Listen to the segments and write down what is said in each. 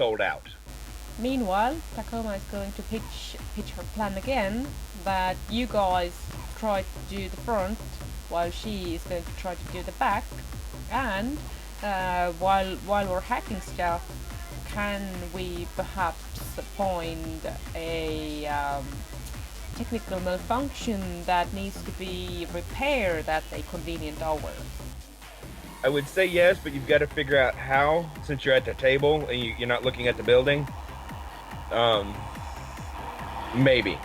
sold out. Meanwhile, Tacoma is going to pitch her plan again, that you guys try to do the front, while she is going to try to do the back, and while we're hacking stuff, can we perhaps find a technical malfunction that needs to be repaired at a convenient hour? I would say yes, but you've got to figure out how, since you're at the table and you're not looking at the building. Maybe.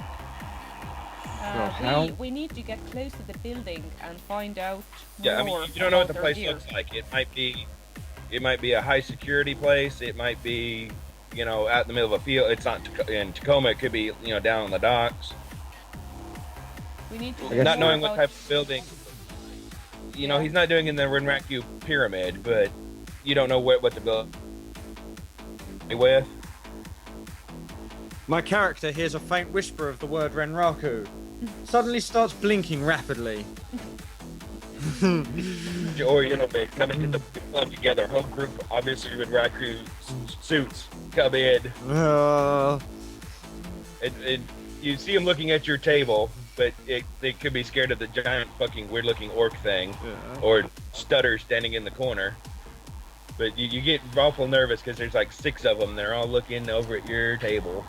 We need to get close to the building and find out Yeah, more. I mean, you don't know what the about place their looks gear. like. It might be a high security place. It might be, out in the middle of a field. It's not in Tacoma. It could be, down on the docks. We need to Not knowing what about... type of building. He's not doing in the Renraku pyramid, but you don't know what the building with. My character hears a faint whisper of the word Renraku. Suddenly starts blinking rapidly. Or, they come into the club together. Whole group, obviously, with Raku suits, come in. You see them looking at your table, but they could be scared of the giant fucking weird-looking orc thing, or Stutter standing in the corner. But you get awful nervous because there's like 6 of them. They're all looking over at your table.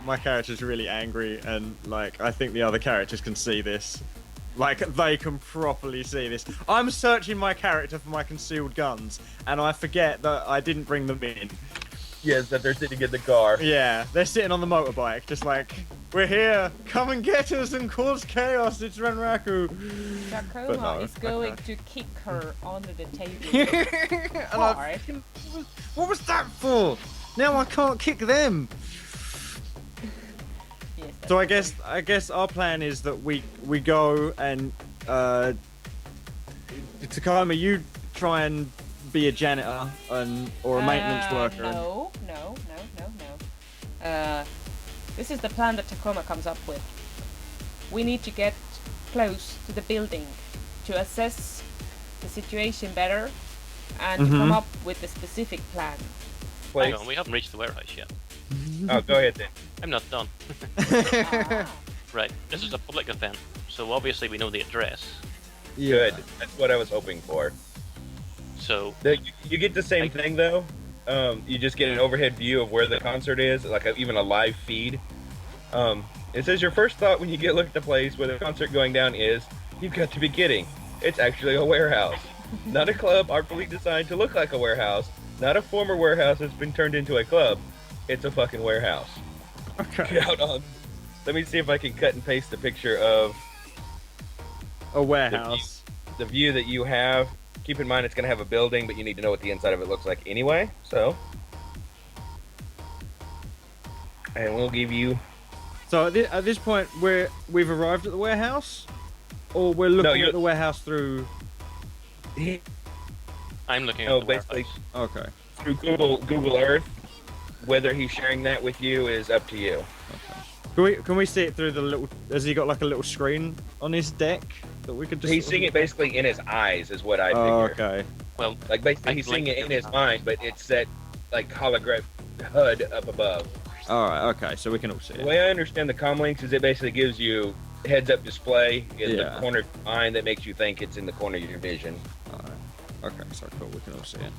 My character's really angry, and I think the other characters can see this. They can properly see this. I'm searching my character for my concealed guns, and I forget that I didn't bring them in. Yes, that they're sitting in the car. Yeah, they're sitting on the motorbike, just we're here, come and get us and cause chaos, it's Renraku. Tacoma is going to kick her under the table. What was that for? Now I can't kick them. Yes, So I guess our plan is that we go and Tacoma, you try and be a janitor or a maintenance worker. No. This is the plan that Tacoma comes up with. We need to get close to the building to assess the situation better and to come up with a specific plan. Hang on, we haven't reached the warehouse yet. Oh, go ahead then. I'm not done. Right, this is a public event, so obviously we know the address. Yeah. Good. That's what I was hoping for. So You get the same thing though. You just get an overhead view of where the concert is, even a live feed. It says your first thought when you look at the place where the concert going down is, you've got to be kidding. It's actually a warehouse. Not a club artfully designed to look like a warehouse. Not a former warehouse that's been turned into a club. It's a fucking warehouse. Okay. Let me see if I can cut and paste the picture of A warehouse. the view that you have. Keep in mind it's going to have a building, but you need to know what the inside of it looks like anyway. So, and we'll give you. So at this point, we've arrived at the warehouse, or we're looking at the warehouse through. I'm looking at No, the basically warehouse. Okay. through Google Earth. Whether he's sharing that with you is up to you. Can we see it through the little? Has he got a little screen on his deck that we could just? He's seeing it basically in his eyes, is what I figure. Oh, okay. Well, Basically, he's seeing it in his mind, but it's that holographic HUD up above. All right. Okay. So we can all see The it. way I understand the comlinks is it basically gives you heads-up display in the corner of your mind that makes you think it's in the corner of your vision. All right. Okay. So cool. We can all see it.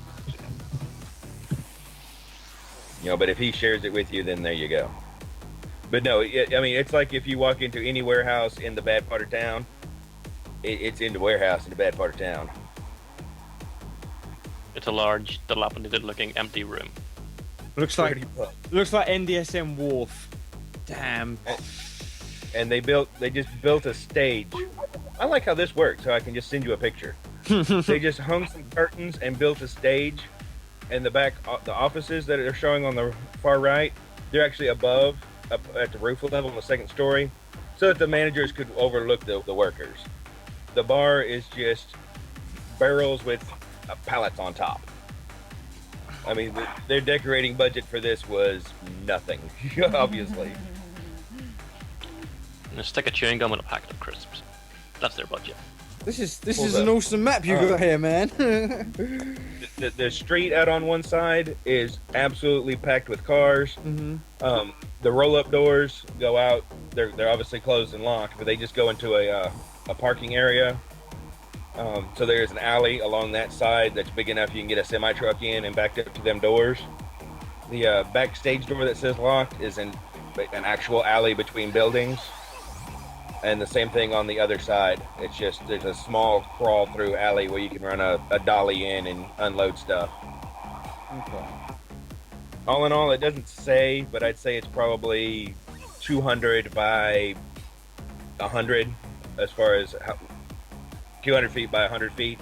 But if he shares it with you, then there you go. But no, it's like if you walk into any warehouse in the bad part of town, it's in the warehouse in the bad part of town. it's a large, dilapidated-looking empty room. Looks like NDSM Wharf. Damn. And they just built a stage. I like how this works, so I can just send you a picture. They just hung some curtains and built a stage. And the offices that are showing on the far right, they're actually up at the roof level on the second story, so that the managers could overlook the workers. The bar is just barrels with pallets on top. I mean, their decorating budget for this was nothing, obviously. And a stick of chewing gum and a packet of crisps. That's their budget. This is Pulls an up. awesome map you got here, man. The street out on one side is absolutely packed with cars. The roll-up doors go out. They're obviously closed and locked, but they just go into a parking area. So there's an alley along that side that's big enough you can get a semi-truck in and backed up to them doors. The backstage door that says locked is in an actual alley between buildings. And the same thing on the other side. It's just, there's a small crawl through alley where you can run a dolly in and unload stuff. Okay. All in all, it doesn't say, but I'd say it's probably 200 by 100 as far as 200 feet by 100 feet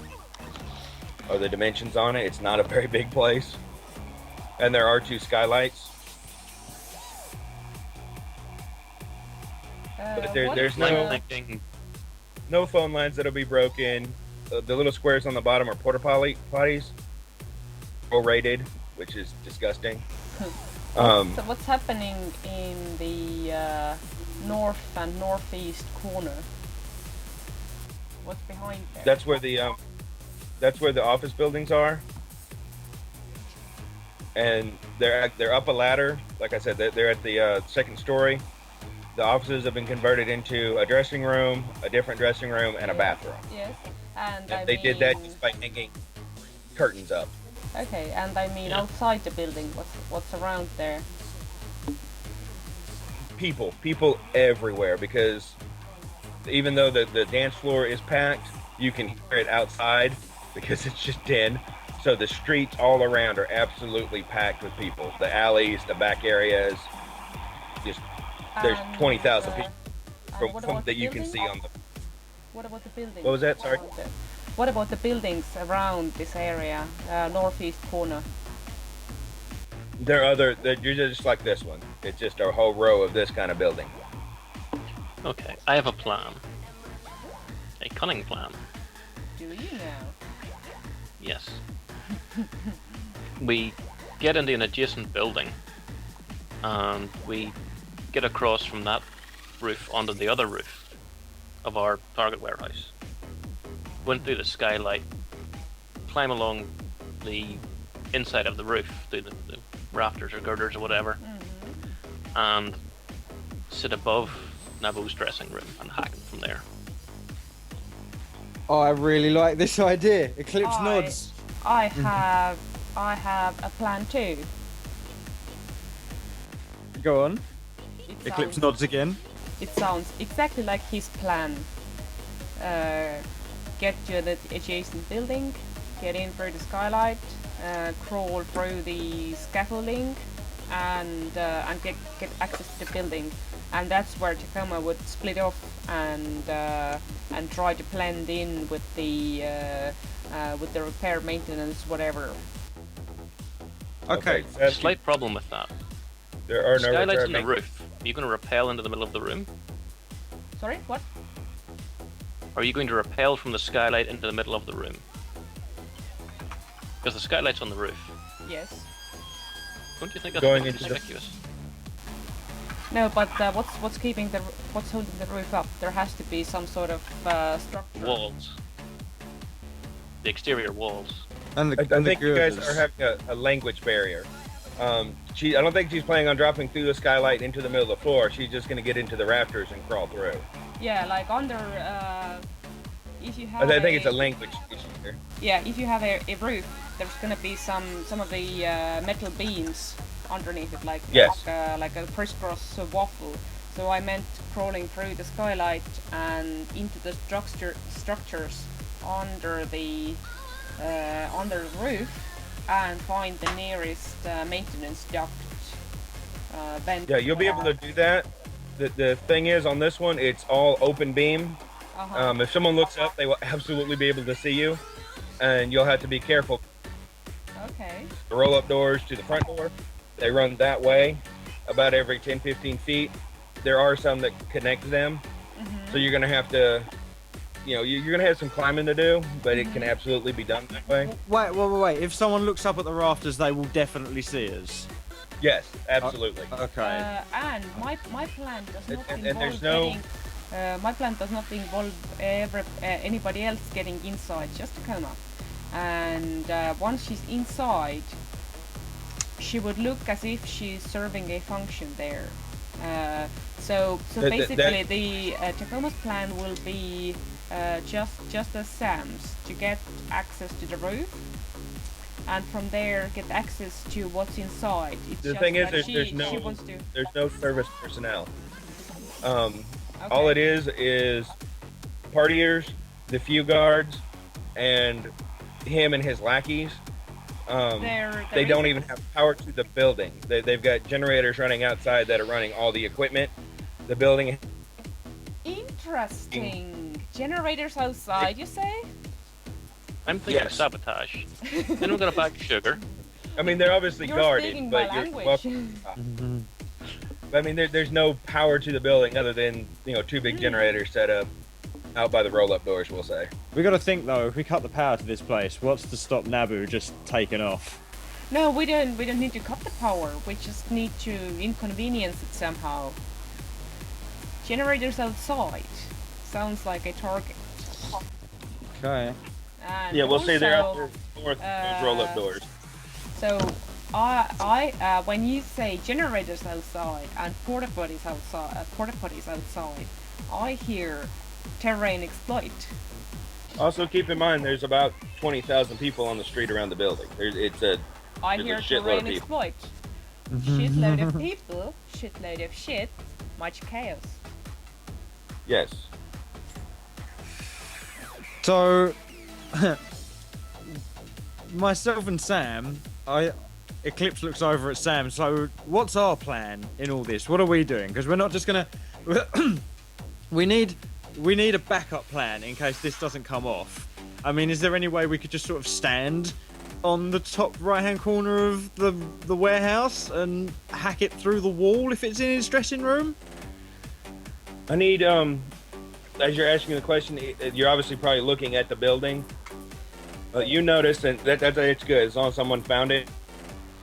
are the dimensions on it. It's not a very big place. And there are 2 skylights. But there's no phone lines that'll be broken. The little squares on the bottom are porta potties. Rated, which is disgusting. So what's happening in the north and northeast corner? What's behind there? That's where the office buildings are. And they're up a ladder. Like I said, they're at the second story. The offices have been converted into a dressing room, a different dressing room, and a bathroom. Yes, and they did that just by hanging curtains up. Okay, and I mean outside the building, what's around there? People everywhere, because even though the dance floor is packed, you can hear it outside because it's just den. So the streets all around are absolutely packed with people. The alleys, the back areas, just there's 20,000 people from that you can see on the. What about the buildings? What was that? Sorry. What about the buildings around this area, northeast corner? They're just like this one. It's just a whole row of this kind of building. Okay, I have a plan. A cunning plan. Do you now? Yes. We get into an adjacent building, and we get across from that roof onto the other roof of our target warehouse. Went through the skylight, climb along the inside of the roof, through the rafters or girders or whatever, and sit above Nabo's dressing room and hack him from there. Oh, I really like this idea. Eclipse nods. I have a plan too. Go on. It Eclipse sounds- nods again. It sounds exactly like his plan. Get to the adjacent building, get in through the skylight, crawl through the scaffolding, and get access to the building. And that's where Tacoma would split off and try to blend in with the repair, maintenance, whatever. Okay. Slight problem with that. There are no Skylights repair on the maintenance. roof. Are you going to rappel into the middle of the room? Sorry, what? Are you going to rappel from the skylight into the middle of the room? Because the skylight's on the roof. Yes. Don't you think that's Going a bit into the- conspicuous? No, but what's holding the roof up? There has to be some sort of structure. Walls. The exterior walls. And the, I and the think you guys girders. are having a language barrier. I don't think she's planning on dropping through the skylight into the middle of the floor. She's just going to get into the rafters and crawl through. Yeah, like under. If you have. I think it's a language issue here. Yeah, if you have a roof, there's gonna be some of the metal beams underneath it, like Yes. like a crisscross waffle. So I meant crawling through the skylight and into the structures under the roof and find the nearest maintenance duct. Vent. Yeah, you'll be able to do that. The thing is, on this one, it's all open beam. If someone looks up, they will absolutely be able to see you, and you'll have to be careful. Okay. The roll-up doors to the front door, they run that way about every 10-15 feet. There are some that connect them, so you're going to have to, you're going to have some climbing to do, but it can absolutely be done that way. Wait. If someone looks up at the rafters, they will definitely see us. Yes, absolutely. Okay. And my plan does not And involve there's no- getting My plan does not involve anybody else getting inside, just Tacoma. And once she's inside, she would look as if she's serving a function there. So basically, the Tacoma's plan will be just as Sam's, to get access to the roof, and from there get access to what's inside. It's The just thing is, that there's she wants to. no service personnel. Okay. All it is partiers, the few guards, and him and his lackeys. They don't even have power to the building. They've got generators running outside that are running all the equipment. The building. Interesting. Generators outside, you say? I'm thinking sabotage. Then we're gonna pack sugar. I mean, they're obviously You're guarded, speaking but my you're language. welcome. I mean, there's no power to the building other than, you know, two big generators set up out by the roll-up doors, we'll say. We got to think though. If we cut the power to this place, what's to stop Naboo just taking off? No, we don't need to cut the power. We just need to inconvenience it somehow. Generators outside sounds like a target. Okay. And Yeah, we'll say they're out also, there north those roll-up doors. So, when you say generators outside and porta potties outside, I hear terrain exploit. Also, keep in mind, there's about 20,000 people on the street around the building. I There's hear a shitload terrain of people. exploit. Shitload of people, shitload of shit, much chaos. Yes. So, myself and Sam, Eclipse looks over at Sam. So, what's our plan in all this? What are we doing? Because we're not just gonna. we need a backup plan in case this doesn't come off. I mean, is there any way we could just sort of stand on the top right-hand corner of the warehouse and hack it through the wall if it's in his dressing room? I need, as you're asking the question, you're obviously probably looking at the building. You notice, and that's it's good, as long as someone found it.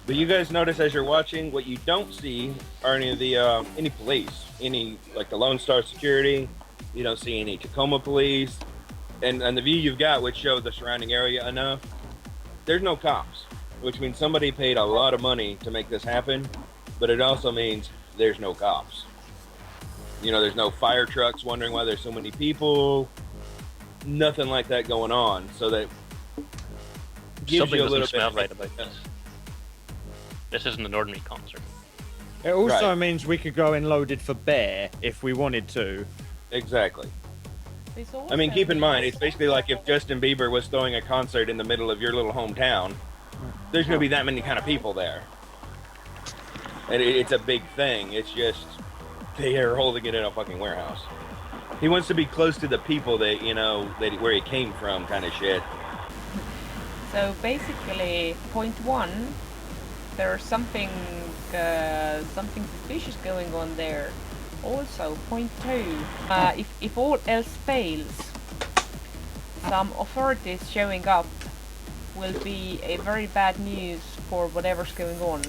But you guys notice as you're watching, what you don't see are any of the, any police. Any, like the Lone Star Security. You don't see any Tacoma police. And the view you've got, which shows the surrounding area enough, there's no cops. Which means somebody paid a lot of money to make this happen. But it also means there's no cops. You know, there's no fire trucks wondering why there's so many people. Nothing like that going on. So that gives Something you a little doesn't smell bit right about this. This isn't an ordinary concert. It also Right. means we could go in loaded for bear if we wanted to. Exactly. This I mean, also keep in mind, means- it's basically like if Justin Bieber was throwing a concert in the middle of your little hometown. There's going to be that many kind of people there. And it's a big thing. It's just they are holding it in a fucking warehouse. He wants to be close to the people that, you know, where he came from kind of shit. So basically, point one, there's something suspicious going on there. Also, point two, if all else fails, some authorities showing up will be a very bad news for whatever's going on.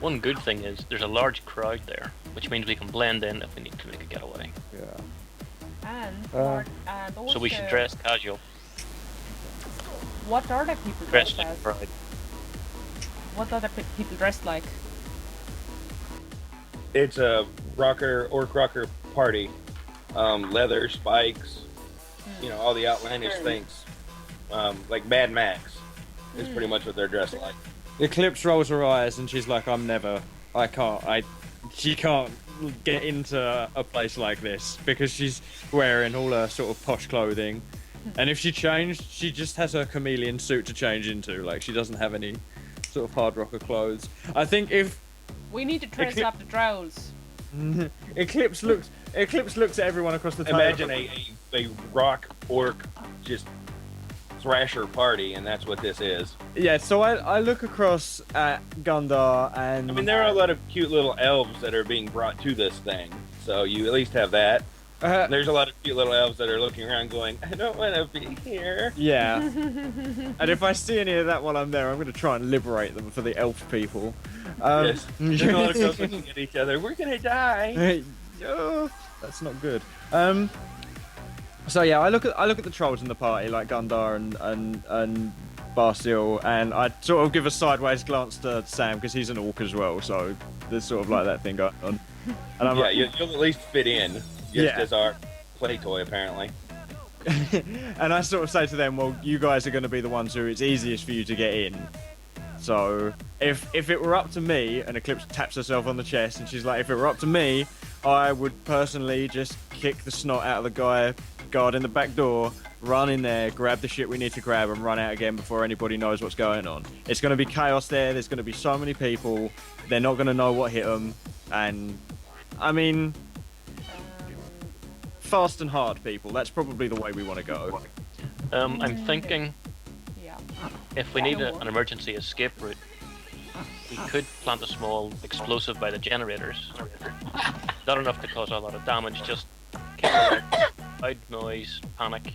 One good thing is there's a large crowd there, which means we can blend in if we need to make a getaway. Yeah. And also, So we should dress casual. What are the people Dress dressed like as? pride. What are the people dressed like? It's a orc rocker party. Leather, spikes, you know, all the outlandish things. Like Mad Max is pretty much what they're dressed like. Eclipse rolls her eyes and she's like, she can't get into a place like this because she's wearing all her sort of posh clothing. And if she changed, she just has her chameleon suit to change into. Like, she doesn't have any sort of hard rocker clothes. I think if We need to dress up the trolls. Eclipse looks at everyone across the table. Imagine a rock orc just thrasher party, and that's what this is. Yeah, so I look across at Gundar and... I mean, there are a lot of cute little elves that are being brought to this thing, so you at least have that. There's a lot of cute little elves that are looking around going, I don't want to be here. Yeah. And if I see any of that while I'm there, I'm going to try and liberate them for the elf people. Yes. There's a lot of girls looking at each other. We're going to die. Oh, that's not good. So yeah, I look at the trolls in the party, like Gundar and Barsil, and I sort of give a sideways glance to Sam because he's an orc as well. So there's sort of like that thing going on. And I'm Yeah, like, you'll at least fit in, just as our play toy, apparently. and I sort of say to them, well, you guys are going to be the ones who it's easiest for you to get in. So if it were up to me, and Eclipse taps herself on the chest, and she's like, if it were up to me, I would personally just kick the snot out of the guy guarding the back door, run in there, grab the shit we need to grab, and run out again before anybody knows what's going on. It's going to be chaos there. There's going to be so many people. They're not going to know what hit them. And, I mean, fast and hard, people. That's probably the way we want to go. I'm thinking Yeah. if we need an emergency escape route, we could plant a small explosive by the generators. Not enough to cause a lot of damage, just kick alerts, loud noise, panic,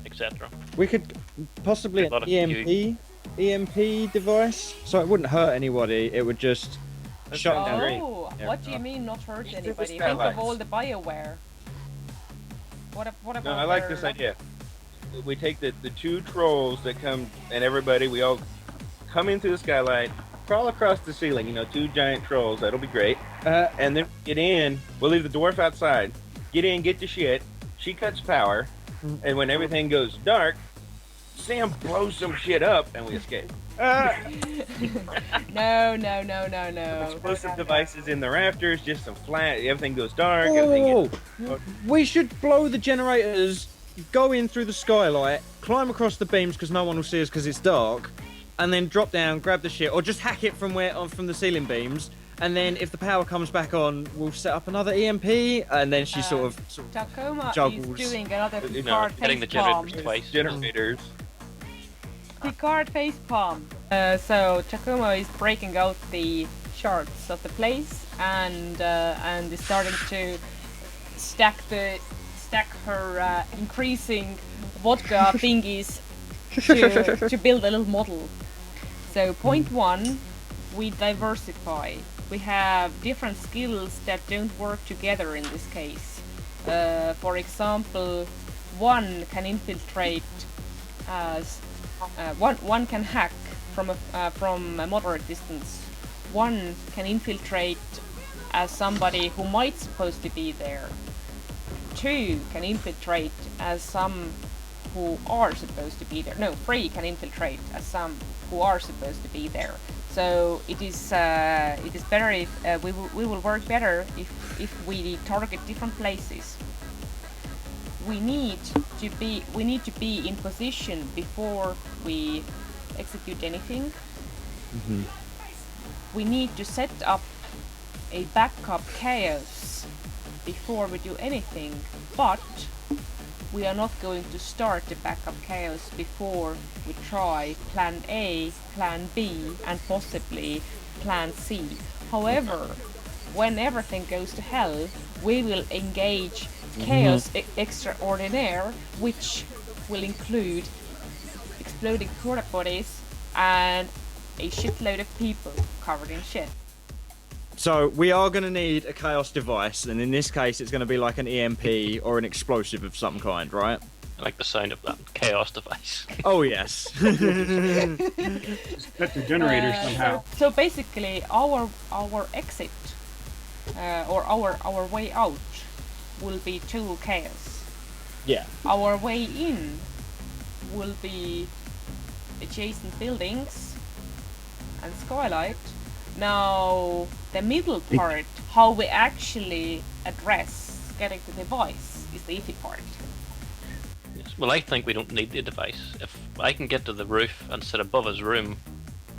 etc. We could possibly A lot of EMP device, so it wouldn't hurt anybody. It would just shut down. Oh, Yeah. what do you mean not hurt Just anybody? Think skylights. of all the BioWare. What about No, I like this idea. We take the two trolls that come, and everybody, we all come in through the skylight, crawl across the ceiling, two giant trolls, that'll be great. And then get in, we'll leave the dwarf outside, get in, get the shit, she cuts power, and when everything goes dark, Sam blows some shit up, and we escape. No. Explosive devices in the rafters, just some flat, everything goes dark, everything gets... We should blow the generators, go in through the skylight, climb across the beams because no one will see us because it's dark, and then drop down, grab the shit, or just hack it from the ceiling beams. And then if the power comes back on, we'll set up another EMP, and then she sort of Tacoma juggles. is doing another You Picard hitting the facepalm. generators twice. Generators. Picard facepalm. So Tacoma is breaking out the shards of the place and is starting to stack her increasing vodka thingies to build a little model. So point one, we diversify. We have different skills that don't work together in this case. For example, one can infiltrate as one can hack from a moderate distance. One can infiltrate as somebody who might supposed to be there. Two can infiltrate as some who are supposed to be there. No, three can infiltrate as some who are supposed to be there. So it is better if we will work better if we target different places. We need to be in position before we execute anything. Mm-hmm. We need to set up a backup chaos before we do anything, but we are not going to start the backup chaos before we try plan A, plan B, and possibly plan C. However, when everything goes to hell, we will engage chaos extraordinaire, which will include exploding porta potties and a shitload of people covered in shit. So we are going to need a chaos device, and in this case, it's going to be like an EMP or an explosive of some kind, right? I like the sound of that chaos device. Oh yes. Cut the generator somehow. So basically, our exit or our way out will be total chaos. Yeah. Our way in will be adjacent buildings and skylight. Now, the middle part, how we actually address getting the device, is the iffy part. Yes. Well, I think we don't need the device. If I can get to the roof and sit above his room,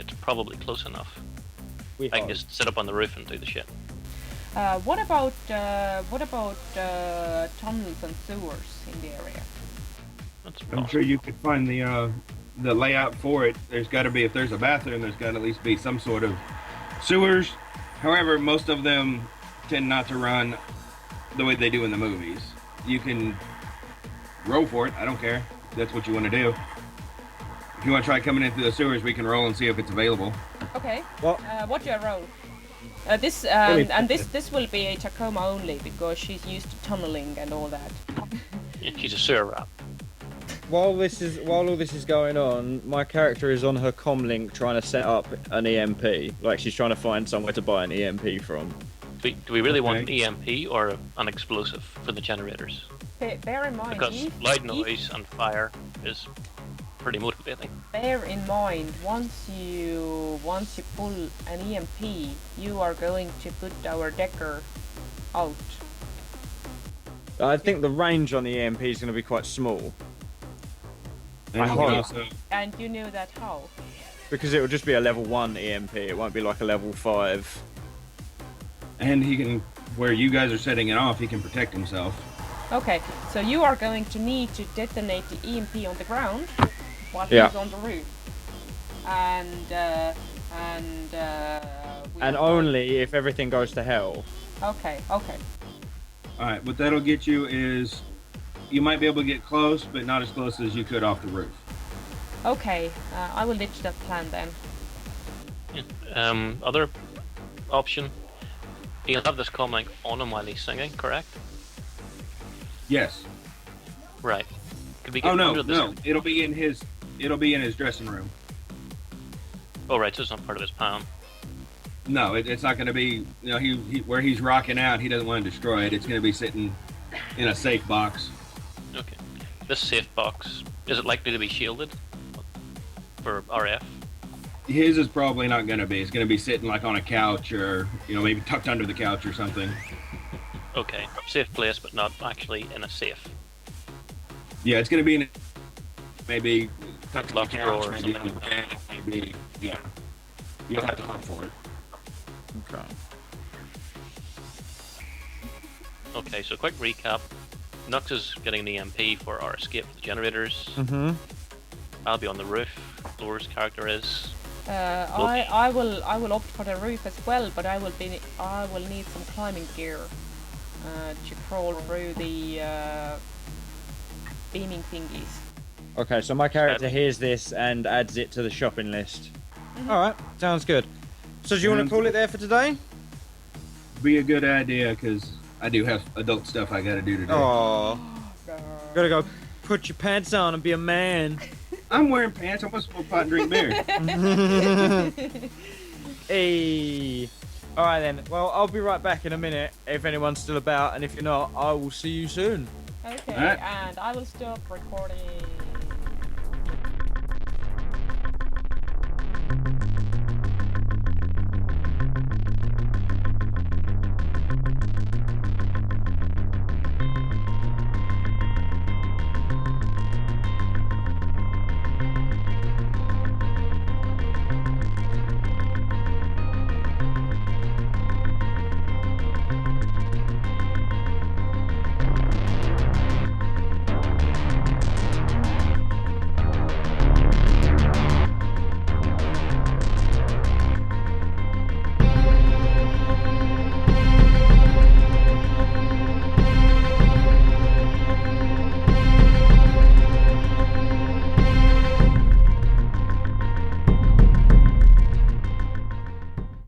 it's probably close enough. I can just sit up on the roof and do the shit. What about tunnels and sewers in the area? That's I'm possible. sure you could find the layout for it. There's got to be, if there's a bathroom, there's got to at least be some sort of sewers. However, most of them tend not to run the way they do in the movies. You can roll for it. I don't care. If that's what you want to do. If you want to try coming in through the sewers, we can roll and see if it's available. Okay. What? What do I roll? This this will be a Tacoma only because she's used to tunneling and all that. Yeah, she's a sewer rat. While all this is going on, my character is on her comlink trying to set up an EMP. Like she's trying to find somewhere to buy an EMP from. Do we really want an Okay. EMP or an explosive for the generators? Bear in mind, Because loud noise and fire is pretty motivating. bear in mind, once you pull an EMP, you are going to put our decker out. I think the range on the EMP is going to be quite small And you I can hope. also, And you knew that how? because it will just be a level 1 EMP. It won't be like a level 5. and he can, where you guys are setting it off, he can protect himself. Okay, so you are going to need to detonate the EMP on the ground while Yeah. he's on the roof. And we And are going- only if everything goes to hell. Okay, okay. All right, what that'll get you is you might be able to get close, but not as close as you could off the roof. Okay, I will ditch that plan then. Other option. He'll have this comic on him while he's singing, correct? Yes. Right. Could we get Oh no, under this? no. It'll be in his dressing room. Oh right, so it's not part of his palm. No, it's not going to be. You know, he where he's rocking out. He doesn't want to destroy it. It's going to be sitting in a safe box. Okay. This safe box, is it likely to be shielded for RF? His is probably not going to be. It's going to be sitting like on a couch, or maybe tucked under the couch or something. Okay, safe place, but not actually in a safe. Yeah, it's going to be in maybe tucked Locked in the couch, drawer or maybe something like that. maybe yeah. You'll have to hunt for it. Okay. Okay, so quick recap. Knux is getting an EMP for our escape from the generators. Mm-hmm. I'll be on the roof. Laura's character is. I will opt for the roof as well, but I will need some climbing gear to crawl through the beaming thingies. Okay, so my character hears this and adds it to the shopping list. Alright, sounds good. So do you want to call it there for today? Be a good idea because I do have adult stuff I got to do today. Oh, gotta go put your pants on and be a man. I'm wearing pants. I'm supposed to smoke pot and drink beer. Hey. Alright then, well, I'll be right back in a minute if anyone's still about, and if you're not, I will see you soon. Okay, Alright. and I will stop recording.